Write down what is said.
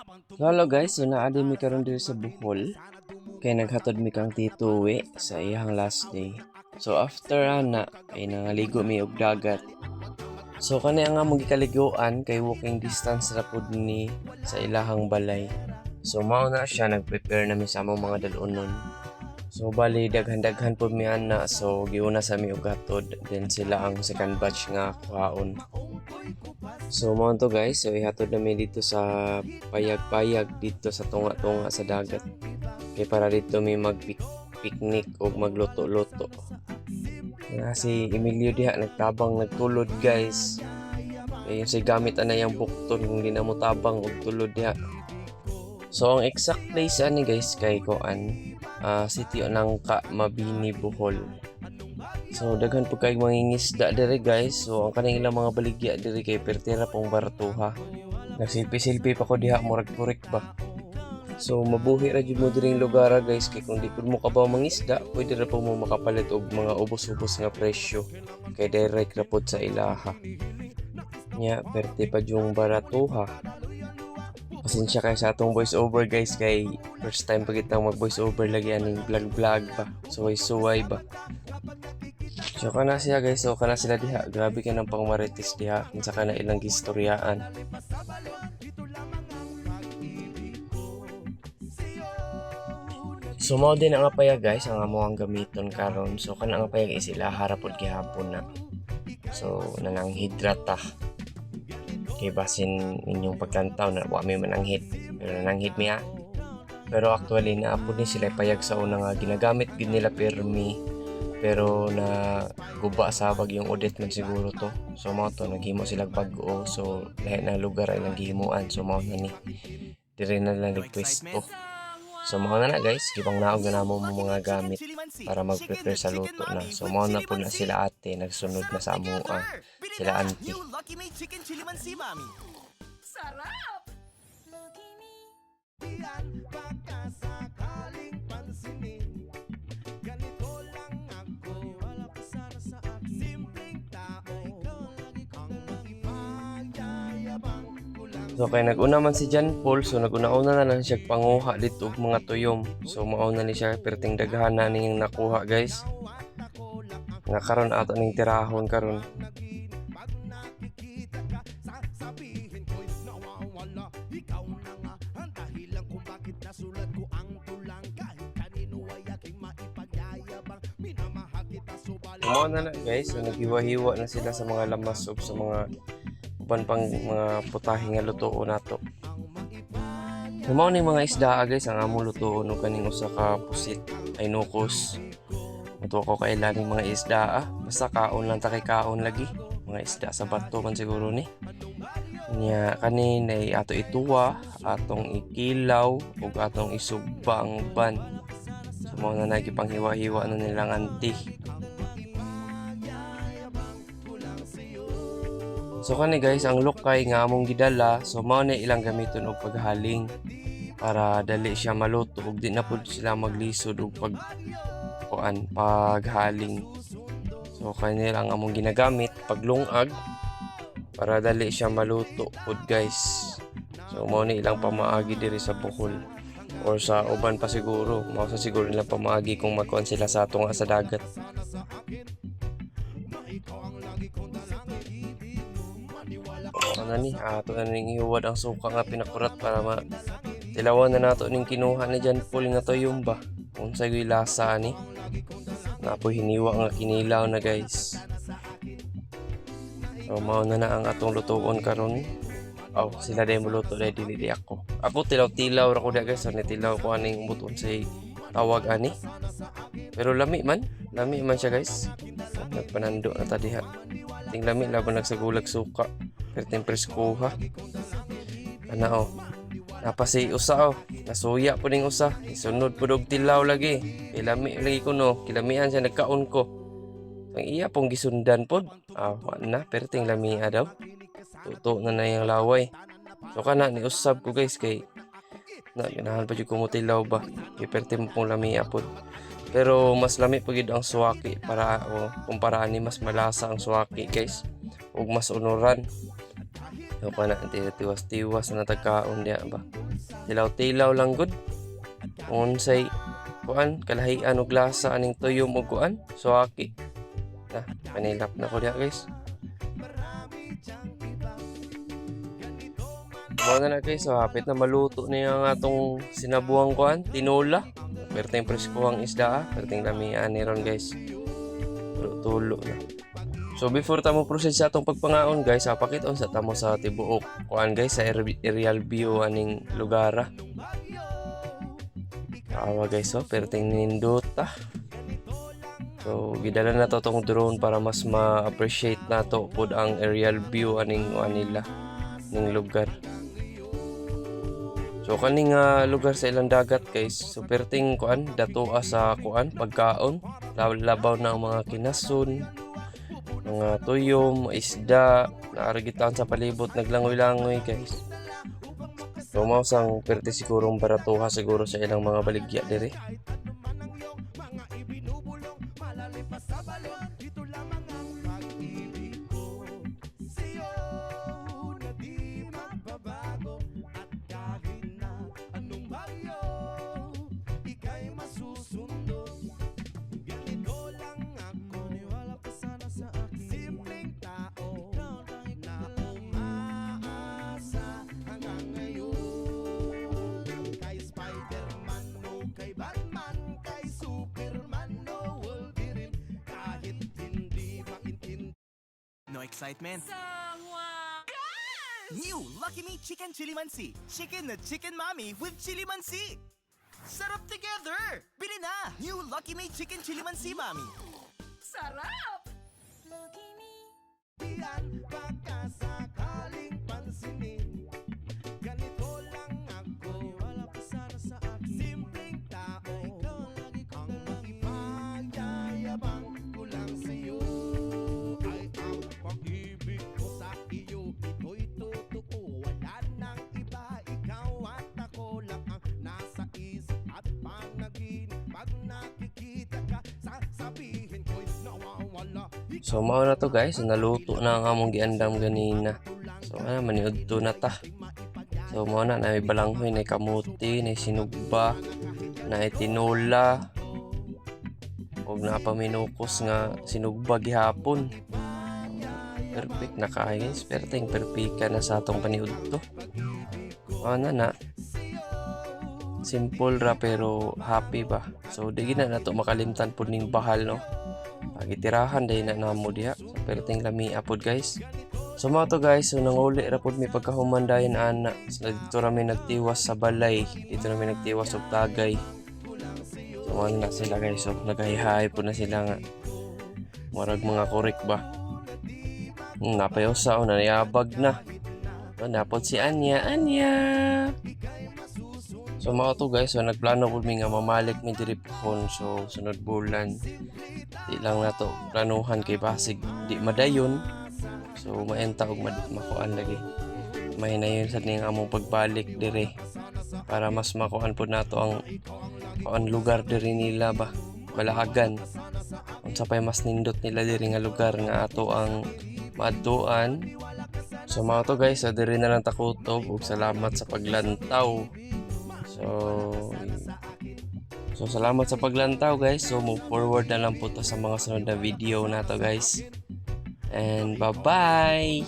So hello guys, so naadi mi karon diri sa Bohol. Kay naghatod mi kang tituwi sa iyang last day. So after ana, ay nangaligo mi og dagat. So kani ang among gikaliguan kay walking distance ra pud ni sa ilahang balay. So mao na siya nagprepare na mi sa among mga dalunon. So bali daghan-daghan pud mi ana, so giuna sa mi og hatod, then sila ang second batch nga kuhaon. So mo to guys, so ihatod namin dito sa payag-payag dito sa tunga-tunga sa dagat. Kaya para dito may mag-picnic o magluto-luto. Nga si Emilio diha nagtabang nagtulod guys. Kaya yung si gamit na yung bukton kung di na mo tabang og tulod diha. So ang exact place ani guys kay Koan, City Onangka, Mabini, Bohol. So daghan po kay mangingisda dire guys. So ang kaning ilang mga baligya dire kay pertira pong baratuha. Nagsilpi-silpi pa ko diha murag kurik ba. So mabuhi ra jud mo diring lugar guys, kay kung di pud mo kabaw mangisda, pwede ra po mo makapalit og mga ubos-ubos nga presyo kay direct ra pud sa ilaha. Nya perte pa yung baratuha. Pasensya kay sa atong voice over guys, kay first time pa kitang mag voice over lagi aning vlog ba. Suway-suway ba. So kana siya guys, so kana sila diha. Grabe ka ng pangmarites diha. Kinsa ka na ilang gistoryaan. So mao din ang apaya guys, ang amo ang gamiton karon. So kana ang apaya is sila harapod gihapon na. So nananghidrata. Kay basin inyong paglantaw na wa may mananghid. Pero nananghid miya. Pero actually naapod ni sila payag sa una nga ginagamit gid nila permi. Pero na guba sa bagyong Odette man siguro to. So mao to naghimo sila bag-o, so lahi na lugar ay lang gihimuan. So mao na ni dire na lang pwesto. So mao na guys, gibang naog na namo mo mga gamit para mag-prepare sa luto na. So mao na po na sila ate nagsunod na sa amoa. Sila auntie. Sarap! So kay naguna man si John Paul, so naguna-una na lang siya panguha dito og mga tuyom. So mauna ni siya perting daghan na ning nakuha guys. Nga karon ato ning tirahon karon. Mao na guys, so naghiwa-hiwa na sila sa mga lamas ug sa mga uban pang mga putahe nga lutuon nato. So mao ning mga isda guys ang among lutuon ug kaning usa ka pusit ay nukos. Muto ko kay laning mga isda basta kaon lang ta kay kaon lagi. Mga isda sa bato man siguro ni. Nya kanin ay ato ituwa, atong ikilaw ug atong isugba ang uban. So mao na nagipanghiwa-hiwa na nilang auntie. So kani guys, ang lukay nga among gidala, so mao na ilang gamiton og paghaling para dali siya maluto ug di na pud sila maglisod og paghaling. So kani lang among ginagamit paglungag para dali siya maluto pud guys. So mao ni ilang pamaagi diri sa Bohol or sa uban pa siguro. Mao sa siguro nilang pamaagi kung magkuan sila sa tunga sa dagat. Ano ni, ato na ning ihuwad ang suka nga pinakurat para tilawan na nato ning kinuha ni John Paul nga toyong ba. Unsay gyud lasa ni. Napoy hiniwa nga kinilaw na guys. So mao na ang atong lutuon karon. Sila day muluto day dili di ako. Ako tilaw-tilaw ra ko da guys, ni tilaw ko aning buton say tawag ani. Pero lami man siya guys. Nagpanando na ta diha. Ting lami laban nagsagulag suka. Perting preskuha. Ana napasi usa nasuya po ning usa. Isunod po og tilaw lagi. Kilami lagi ko no. Kilamian siya nagkaon ko. Ang iya pong gisundan pod. Na perting lamia daw. Tuto na yung laway. So kana ni usab ko guys kay ganahan pa jud ko mo tilaw ba. Kay perting mo pong lamia pod. Pero mas lami pa gid ang suwaki para kumpara ni mas malasa ang suwaki guys. Ug mas unuran. So kana tiwas-tiwas na tagkaon diya ba. Tilaw-tilaw lang gud. Unsay kuan kalahian og lasa aning tuyom og kuan suwaki. Na panilap na ko diya guys. Mao na guys, so hapit na maluto niya ang atong sinabuang kuan, tinola. Perting preskuhang isda, perting lamian ni ron guys. Tulo na. So before tamo proceed sa atong pagpangaon guys, pakiton sa tamo sa tibuok kuan guys sa aerial view aning lugar. Awa guys, so perting nindota. So gidala na to tong drone para mas ma-appreciate nato pud ang aerial view aning nila ning lugar. So kaning lugar sa ilang dagat guys, so perting kuan datoa sa kuan pagkaon, labaw na ang mga kinason, mga tuyom, isda, naaragitan sa palibot naglangoy-langoy guys. So mao sang perti sigurong baratuha siguro sa ilang mga baligya dire. No excitement. New Lucky Me Chicken Chili Mansi. Chicken na chicken mommy with chili mansi. Sarap together! Bili na! New Lucky Me Chicken Chili Mansi, mommy. Sarap! Diyan pagkasakaling pansinin, ganito lang ako, wala pa sana sa akin. Simpleng tao, ang ipagyayabang ko lang sa'yo ay ang pag-ibig ko sa iyo. Ito'y totoo, wala nang iba. Ikaw at ako lang ang nasa isip at panaginip. Pag nakikita ka, sasabihin ko'y nawawala. So mao na to guys, naluto na ang among giandam ganina. So maniudto na ta. So mao na may balanghoy, na kamuti, na sinugba, na tinola, og napaminukos nga sinugba gihapon. Perfect na kay guys, perting perpika na sa atong paniudto. Na simple ra pero happy ba. So di na nato makalimtan pud ning bahal no. Pagitirahan dahil na namo diha. So perting lamia pod guys. So mga to guys, so nanguli ra pod mi pagkahuman dayon ana. So dito ra mi nagtiwas sa balay. Dito ra mi nagtiwas og tagay. So ano na sila guys, so nagahihay po na sila nga. Murag mga korek ba. Napayosa o nanayabag na. So napod si Anya. So mga to guys, so nagplano po mi nga mamalik mi diri pohon. So sunod bulan di lang na to planuhan kay basig di madayon. So maenta og makuan lagi. Mahinayon sa ning among pagbalik dire para mas makuan po nato ang lugar diri nila ba. Balahagan. Unsa pay mas nindot nila diri nga lugar nga ato ang maadtuan. So mga to guys, so diri na lang takutob ug salamat sa paglantaw. So salamat sa paglantaw guys. So move forward na lang po to sa mga sunod na video na to guys. And bye-bye!